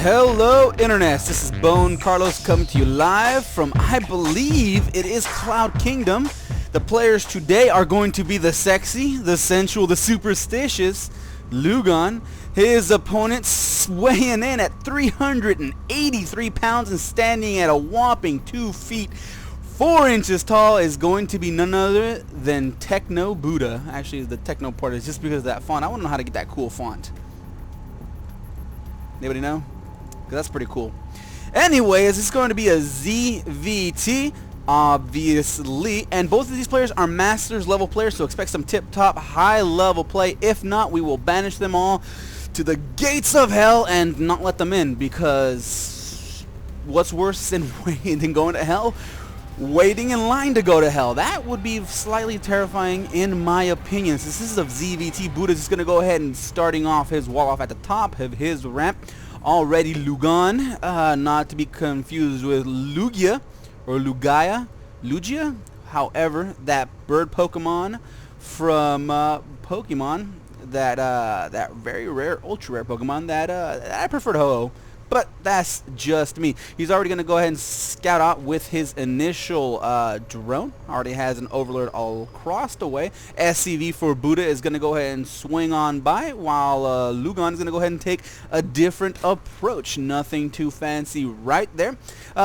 Hello Internet, this is BoneCarlos coming to you live from, I believe it is Cloud Kingdom. The players today are going to be the sexy, the sensual, the superstitious Lugon. His opponent weighing in at 383 pounds and standing at a whopping 2 feet 4 inches tall is going to be none other than Terran..БуДДД캐. Actually, the techno part is just because of that font. I want to know how to get that cool font. Anybody know? Because that's pretty cool. Anyways, it's going to be a ZVT, obviously. And both of these players are Masters level players, so expect some tip-top, high-level play. If not, we will banish them all to the gates of hell and not let them in. Because what's worse than going to hell? Waiting in line to go to hell. That would be slightly terrifying in my opinion. Since this is a ZVT, BoDDD캐 is going to go ahead and starting off his wall off at the top of his ramp. Already Lugon, not to be confused with Lugia or Lugia. However, that bird Pokemon from Pokemon, that very rare, ultra rare Pokemon that I prefer to Ho-Oh. But that's just me. He's already going to go ahead and scout out with his initial drone. Already has an Overlord all crossed away. SCV for BoDDD캐 is going to go ahead and swing on by, while Lugon is going to go ahead and take a different approach. Nothing too fancy right there.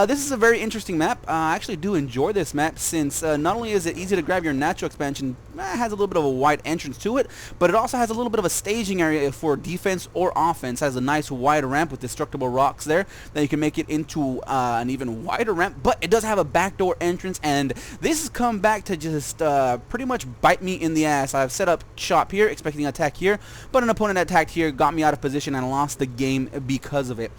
This is a very interesting map. I actually do enjoy this map since not only is it easy to grab your natural expansion, it has a little bit of a wide entrance to it, but it also has a little bit of a staging area for defense or offense. It has a nice wide ramp with destructible rocks there that you can make it into an even wider ramp, but it does have a backdoor entrance, and this has come back to just pretty much bite me in the ass. I've set up shop here expecting an attack here, but an opponent attacked here, got me out of position, and lost the game because of it.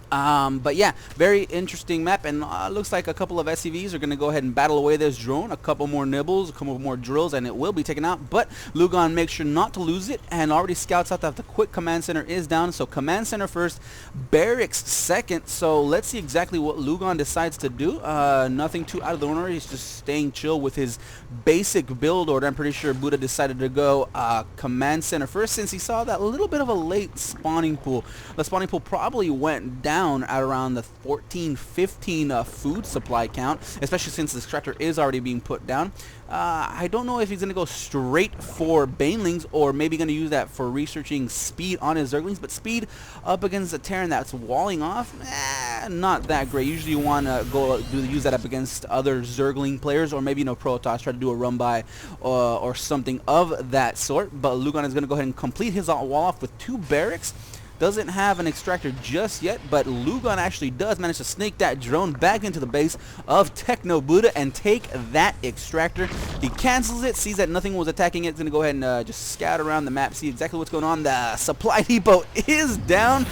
But yeah, very interesting map, and looks like a couple of SCVs are going to go ahead and battle away this drone. A couple more nibbles, a couple more drills, and it will be taken out. But Lugon makes sure not to lose it, and already scouts out that the quick command center is down. So command center first, barracks second. So let's see exactly what Lugon decides to do. Nothing too out of the ordinary. He's just staying chill with his basic build order. I'm pretty sure BoDDD캐 decided to go command center first, since he saw that little bit of a late spawning pool. The spawning pool probably went down at around the 14-15 food supply count, especially since the extractor is already being put down. I don't know if he's going to go straight for Banelings or maybe going to use that for researching speed on his Zerglings, but speed up against a Terran that's walling off, not that great. Usually you want to use that up against other Zergling players, or maybe Protoss, try to do a run by or something of that sort. But Lugon is going to go ahead and complete his wall off with 2 barracks. Doesn't have an extractor just yet, but Lugon actually does manage to sneak that drone back into the base of Terran.БуДДД캐 and take that extractor. He cancels it, sees that nothing was attacking it. He's going to go ahead and just scout around the map, see exactly what's going on. The supply depot is down.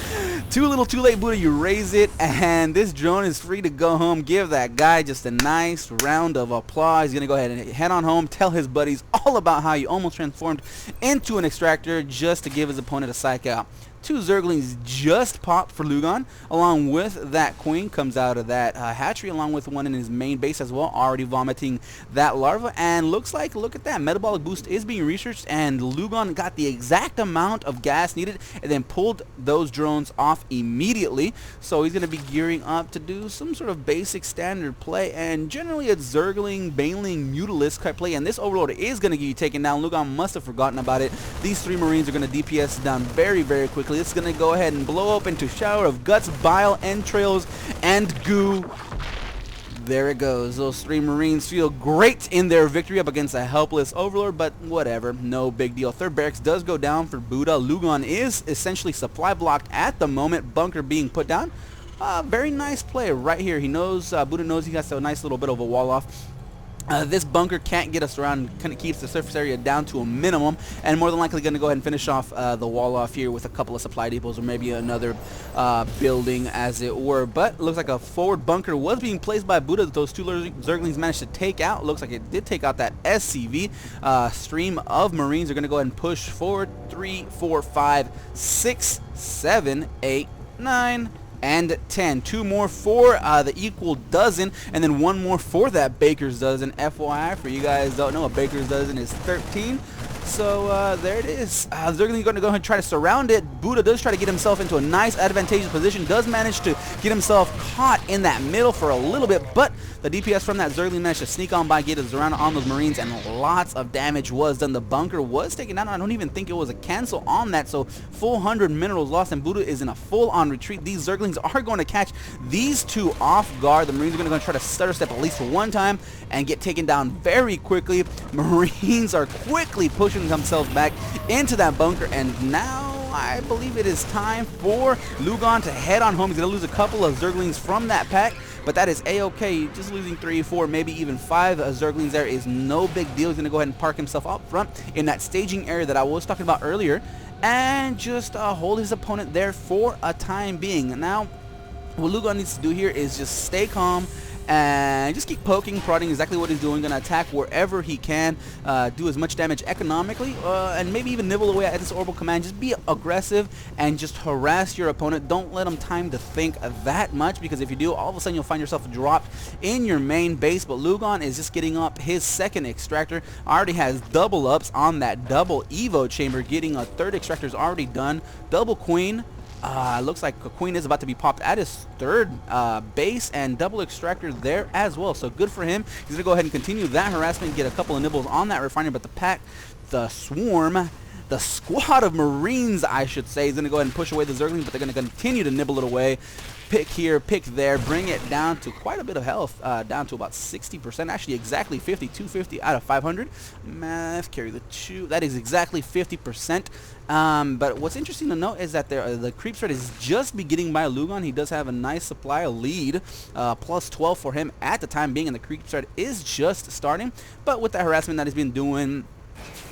Too little too late, BoDDD캐. You raise it, and this drone is free to go home. Give that guy just a nice round of applause. He's going to go ahead and head on home, tell his buddies all about how he almost transformed into an extractor just to give his opponent a psych out. 2 Zerglings just popped for Lugon, along with that queen comes out of that hatchery, along with one in his main base as well, already vomiting that larva. And looks like, look at that, metabolic boost is being researched, and Lugon got the exact amount of gas needed and then pulled those drones off immediately. So he's going to be gearing up to do some sort of basic standard play, and generally it's Zergling, Baneling, Mutalisk type play, and this Overlord is going to get taken down. Lugon must have forgotten about it. These 3 Marines are going to DPS down very, very quickly. It's going to go ahead and blow up into shower of guts, bile, entrails, and goo. There it goes. Those 3 Marines feel great in their victory up against a helpless Overlord, but whatever, no big deal. 3rd barracks does go down for BoDDD캐. Lugon is essentially supply blocked at the moment. Bunker being put down. Very nice play right here. He knows, BoDDD캐 knows he got a nice little bit of a wall off. This bunker can't get us around, kind of keeps the surface area down to a minimum, and more than likely going to go ahead and finish off the wall off here with a couple of supply depots or maybe another building, as it were. But looks like a forward bunker was being placed by BoDDD캐 that those 2 Zerglings managed to take out. Looks like it did take out that SCV. Stream of Marines are going to go ahead and push forward. 3, 4, 5, 6, 7, 8, 9, and 10. 2 more for the equal dozen, and then 1 more for that baker's dozen. FYI, for you guys don't know, a baker's dozen is 13. So there it is. Zergling's going to go ahead and try to surround it. BoDDDå does try to get himself into a nice advantageous position. Does manage to get himself caught in that middle for a little bit, but the DPS from that Zergling managed to sneak on by, get his around on those Marines, and lots of damage was done. The bunker was taken down. I don't even think it was a cancel on that, so full 100 minerals lost, and BoDDDå is in a full-on retreat. These Zerglings are going to catch these two off guard. The Marines are going to try to stutter step at least one time and get taken down very quickly. Marines are quickly pushing themselves back into that bunker, and now I believe it is time for Lugon to head on home. He's going to lose a couple of Zerglings from that pack, but that is a-okay. Just losing 3, 4, maybe even 5 Zerglings there is no big deal. He's going to go ahead and park himself up front in that staging area that I was talking about earlier and just hold his opponent there for a time being. Now, what Lugon needs to do here is just stay calm and just keep poking, prodding, exactly what he's doing. Gonna attack wherever he can, do as much damage economically, and maybe even nibble away at this orbital command. Just be aggressive and just harass your opponent. Don't let him time to think that much, because if you do, all of a sudden you'll find yourself dropped in your main base. But Lugon is just getting up his second extractor, already has double ups on that double Evo chamber, getting a third extractor is already done. Double queen. Looks like a queen is about to be popped at his third base, and double extractor there as well. So good for him. He's going to go ahead and continue that harassment, get a couple of nibbles on that refinery, but the pack, the swarm, the squad of Marines, I should say, is going to go ahead and push away the Zerglings, but they're going to continue to nibble it away. Pick here, pick there, bring it down to quite a bit of health, down to about 60%, actually exactly 50, 250 out of 500. Math, carry the 2, that is exactly 50%. But what's interesting to note is that the creep threat is just beginning by Lugon. He does have a nice supply lead, plus 12 for him at the time being, and the creep threat is just starting. But with the harassment that he's been doing,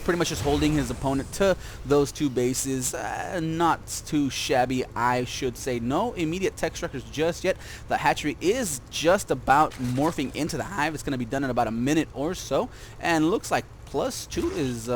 pretty much just holding his opponent to those 2 bases, not too shabby, I should say. No immediate tech structures just yet. The hatchery is just about morphing into the hive. It's going to be done in about a minute or so, and looks like +2 is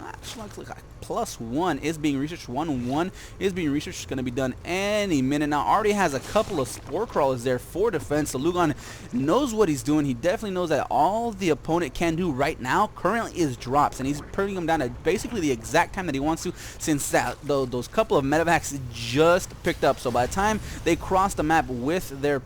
actually looks like +1 is being researched. 1-1 is being researched. It's going to be done any minute now. Already has a couple of spore crawlers there for defense. So Lugon knows what he's doing. He definitely knows that all the opponent can do right now currently is drops, and he's putting them down at basically the exact time that he wants to, since those couple of medevacs just picked up. So by the time they cross the map with their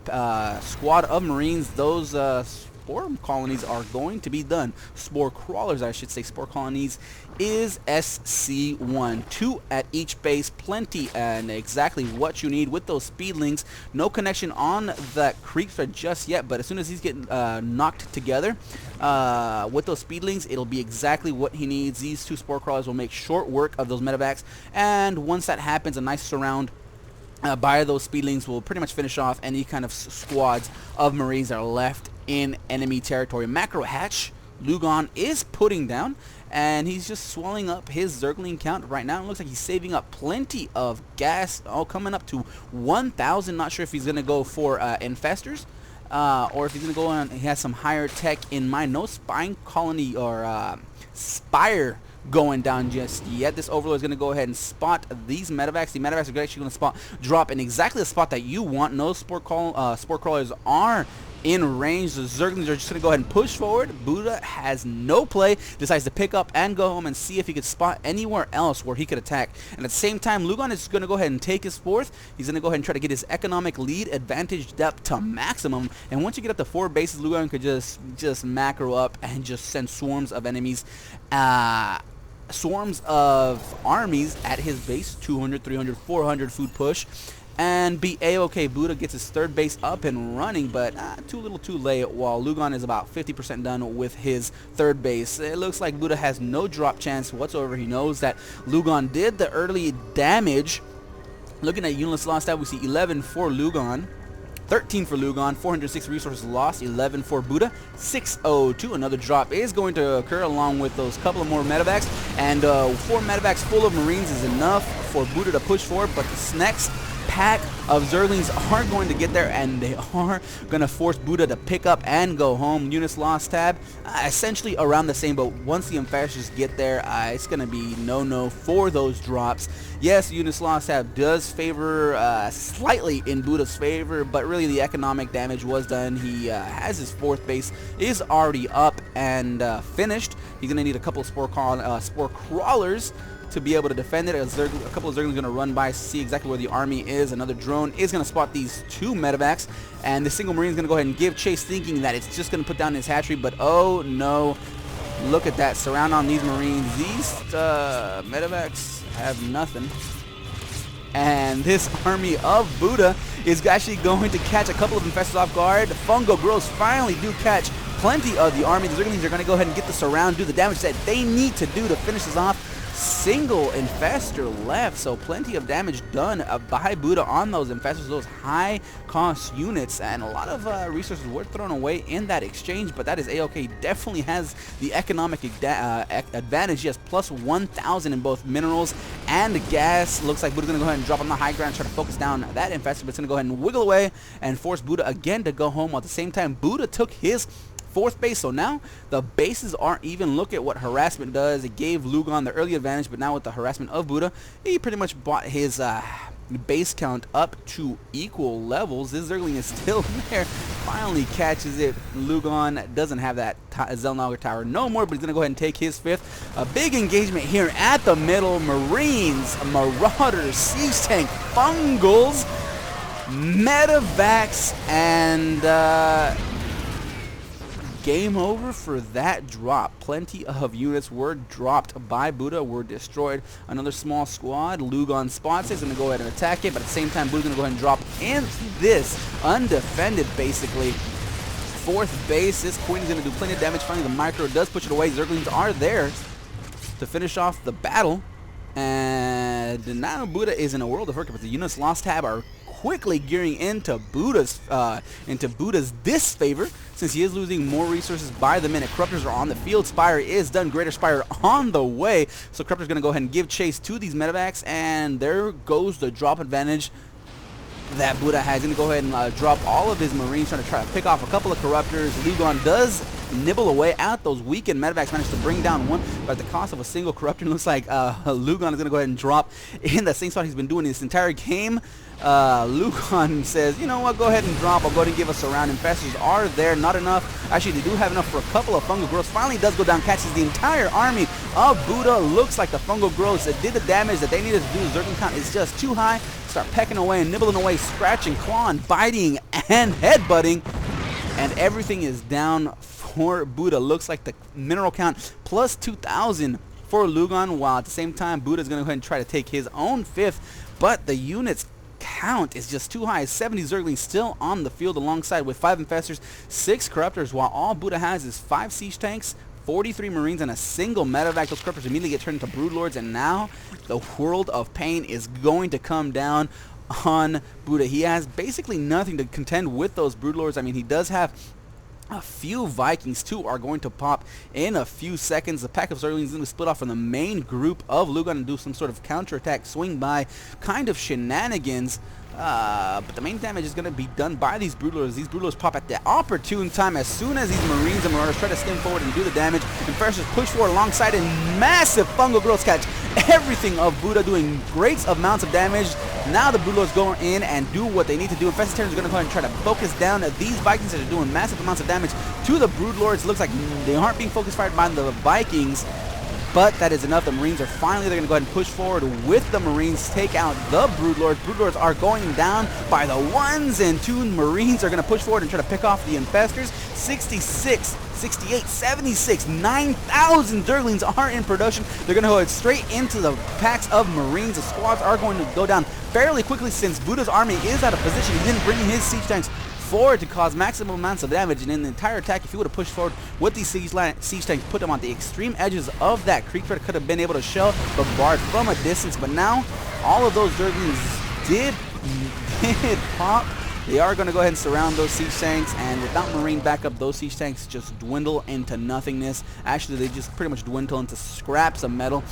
squad of Marines, those spore colonies are going to be done. Spore crawlers, I should say. Spore colonies is SC1. 2 at each base, plenty and exactly what you need with those speedlings. No connection on that creep thread just yet, but as soon as he's getting knocked together with those speedlings, it'll be exactly what he needs. These 2 spore crawlers will make short work of those medevacs, and once that happens, a nice surround by those speedlings will pretty much finish off any kind of squads of Marines that are left in enemy territory. Macro hatch, Lugon is putting down, and he's just swelling up his Zergling count right now. It looks like he's saving up plenty of gas, coming up to 1,000. Not sure if he's going to go for infestors, or if he's going to go on, he has some higher tech in mind. No spine colony or spire going down just yet. This overlord is going to go ahead and spot these medevacs. The medevacs are actually going to drop in exactly the spot that you want. No spore crawlers are in range. The Zerglings are just going to go ahead and push forward. BoDDDå has no play, decides to pick up and go home and see if he could spot anywhere else where he could attack. And at the same time, Lugon is going to go ahead and take his 4th. He's going to go ahead and try to get his economic lead advantage depth to maximum. And once you get up to 4 bases, Lugon could just macro up and just send swarms of enemies, swarms of armies at his base. 200, 300, 400 food push, and be a-okay. BoDDDå gets his 3rd base up and running, but too little too late, while Lugon is about 50% done with his 3rd base. It looks like BoDDDå has no drop chance whatsoever. He knows that Lugon did the early damage. Looking at units lost out, we see 11 for Lugon, 13 for Lugon, 406 resources lost, 11 for BoDDDå, 602. Another drop is going to occur along with those couple of more medevacs, and 4 medevacs full of Marines is enough for BoDDDå to push forward, but this next pack of Zerglings are going to get there, and they are going to force BoDDDå to pick up and go home. Units lost tab, essentially around the same, but once the infestors get there, it's going to be no for those drops. Yes, units lost tab does favor slightly in BoDDDå's favor, but really the economic damage was done. He has his 4th base is already up, and finished. He's going to need a couple of spore crawlers to be able to defend it. A couple of Zerglings going to run by, see exactly where the army is. Another drone is going to spot these 2 medevacs, and the single Marine is going to go ahead and give chase, thinking that it's just going to put down his hatchery, but oh no. Look at that surround on these Marines. These medevacs have nothing. And this army of Buddha is actually going to catch a couple of infestors off guard. The Fungo Grows finally do catch plenty of the army. The Zerglings are going to go ahead and get the surround, do the damage that they need to do to finish this off. Single infestor left, so plenty of damage done by Buddha on those infestors, those high cost units, and a lot of resources were thrown away in that exchange, but that is A-OK. Definitely has the economic advantage. He has plus 1,000 in both minerals and gas. Looks like Buddha's going to go ahead and drop on the high ground, try to focus down that infestor, but it's going to go ahead and wiggle away and force Buddha again to go home. While at the same time, Buddha took his 4th base, so now the bases aren't even. Look at what harassment does. It gave Lugon the early advantage, but now with the harassment of Buddha, he pretty much brought his base count up to equal levels. This Zergling is still there, finally catches it. Lugon doesn't have that Zelnager tower no more, but he's going to go ahead and take his 5th. A big engagement here at the middle. Marines, Marauders, Siege Tank, Fungals, Medevacs, and game over for that drop. Plenty of units were dropped by Buddha, were destroyed. Another small squad. Lugon spots it. He's going to go ahead and attack it, but at the same time, Buddha's going to go ahead and drop in this undefended, basically, 4th base. This Queen is going to do plenty of damage. Finally, the micro does push it away. Zerglings are there to finish off the battle. And now Buddha is in a world of hurt, but the units lost tab are quickly gearing into Buddha's disfavor, since he is losing more resources by the minute. Corruptors are on the field. Spire is done. Greater Spire on the way. So Corruptor's going to go ahead and give chase to these medevacs, and there goes the drop advantage that Buddha has. Going to go ahead and drop all of his Marines, trying to pick off a couple of Corruptors. Lugon does nibble away at those weakened medevacs, managed to bring down one, but at the cost of a single Corruptor. Looks like Lugon is going to go ahead and drop in the same spot he's been doing this entire game. Lugon says, you know what, go ahead and drop. I'll go ahead and give us a round. Infestors are there, not enough. Actually, they do have enough for a couple of Fungal Growths. Finally does go down, catches the entire army of Buddha. Looks like the Fungal Growths that did the damage that they needed to do. The Zergling count is just too high. Start pecking away and nibbling away, scratching, clawing, biting, and headbutting. And everything is down for Buddha. Looks like the mineral count plus 2,000 for Lugon, while at the same time, Buddha is going to go ahead and try to take his own 5th. But the units count is just too high. 70 Zerglings still on the field, alongside with 5 infestors, 6 Corruptors, while all Buddha has is 5 siege tanks, 43 Marines, and a single medevac. Those Corruptors immediately get turned into Broodlords, and now the world of pain is going to come down on Buddha. He has basically nothing to contend with those Broodlords. I mean, he does have a few Vikings too are going to pop in a few seconds. The pack of Zerglings is going to split off from the main group of Lugon and do some sort of counterattack, swing by kind of shenanigans. But the main damage is going to be done by these Broodlords. These Broodlords pop at the opportune time as soon as these Marines and Marauders try to skim forward and do the damage. Infestors push forward alongside, and massive Fungal Growths catch everything of Buddha, doing great amounts of damage. Now the Broodlords go in and do what they need to do. Infested Terrans are going to go ahead and try to focus down these Vikings that are doing massive amounts of damage to the Broodlords. Looks like they aren't being focus fired by the Vikings, but that is enough. The Marines are finally, they're going to go ahead and push forward with the Marines, take out the Broodlords. Broodlords are going down by the 1s and 2s. Marines are going to push forward and try to pick off the Infestors. 66, 68, 76, 9,000 Zerglings are in production. They're going to go straight into the packs of Marines. The squads are going to go down fairly quickly since Buddha's army is out of position. He didn't bring his siege tanks forward to cause maximum amounts of damage, and in the entire attack, if he would have pushed forward with these siege tanks, put them on the extreme edges of that creek, threat could have been able to shell the guard from a distance. But now all of those Zerglings did pop. They are going to go ahead and surround those siege tanks, and without Marine backup, those siege tanks just dwindle into nothingness. Actually, they just pretty much dwindle into scraps of metal.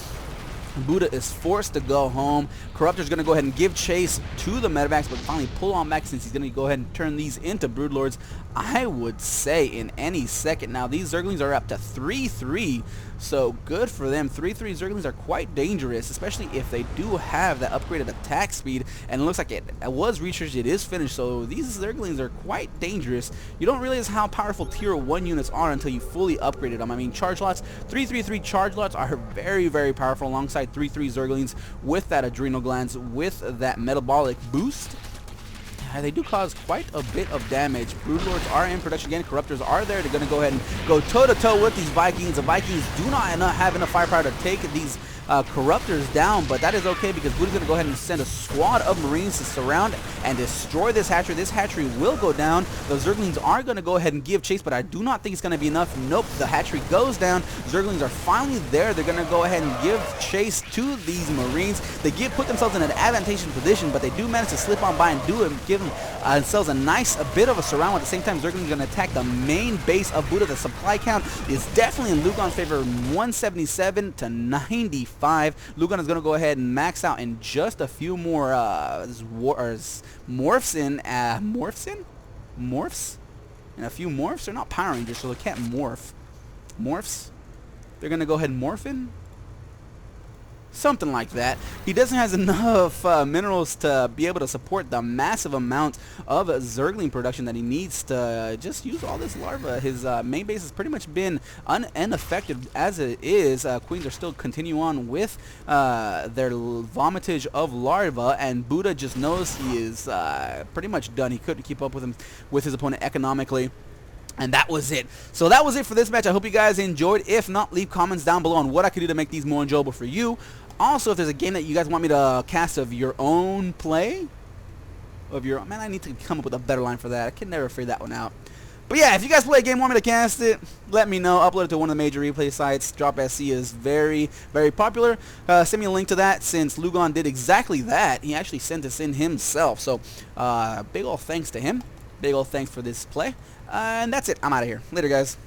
Buddha is forced to go home. Corruptor's going to go ahead and give chase to the medevacs, but finally pull on back since he's going to go ahead and turn these into Broodlords, I would say, in any second. Now, these Zerglings are up to 3-3 So good for them. 3-3 Zerglings are quite dangerous, especially if they do have that upgraded attack speed. And it looks like it was recharged, it is finished. So these Zerglings are quite dangerous. You don't realize how powerful tier 1 units are until you fully upgraded them. I mean, charge lots, 3-3-3 charge lots are very, very powerful alongside 3-3 Zerglings with that adrenal glands, with that metabolic boost. They do cause quite a bit of damage. Broodlords are in production again. Corruptors are there. They're going to go ahead and go toe-to-toe with these Vikings. The Vikings do not have enough firepower to take these Corruptors down, but that is okay because Buddha's going to go ahead and send a squad of Marines to surround and destroy this hatchery. This hatchery will go down. The Zerglings are going to go ahead and give chase, but I do not think it's going to be enough. Nope, the hatchery goes down. Zerglings are finally there. They're going to go ahead and give chase to these Marines. They put themselves in an advantageous position, but they do manage to slip on by and give themselves a bit of a surround. At the same time, Zerglings are going to attack the main base of Buddha. The supply count is definitely in Lugon's favor, 177 to 95. Lugon is going to go ahead and max out in just a few more morphs and a few morphs. They're not Power Rangers, so they can't morph. Morphs? They're going to go ahead and morph in? Something like that. He doesn't have enough minerals to be able to support the massive amount of Zergling production that he needs to just use all this larva. His main base has pretty much been ineffective as it is. Queens are still continue on with their vomitage of larva, and Buddha just knows he is pretty much done. He couldn't keep up with his opponent economically. And that was it. So that was it for this match. I hope you guys enjoyed. If not, leave comments down below on what I could do to make these more enjoyable for you. Also, if there's a game that you guys want me to cast of your own play, man, I need to come up with a better line for that. I can never figure that one out. But yeah, if you guys play a game and want me to cast it, let me know. Upload it to one of the major replay sites. Drop SC is very, very popular. Send me a link to that since Lugon did exactly that. He actually sent us in himself. So big ol' thanks to him. Big ol' thanks for this play. And that's it. I'm out of here. Later, guys.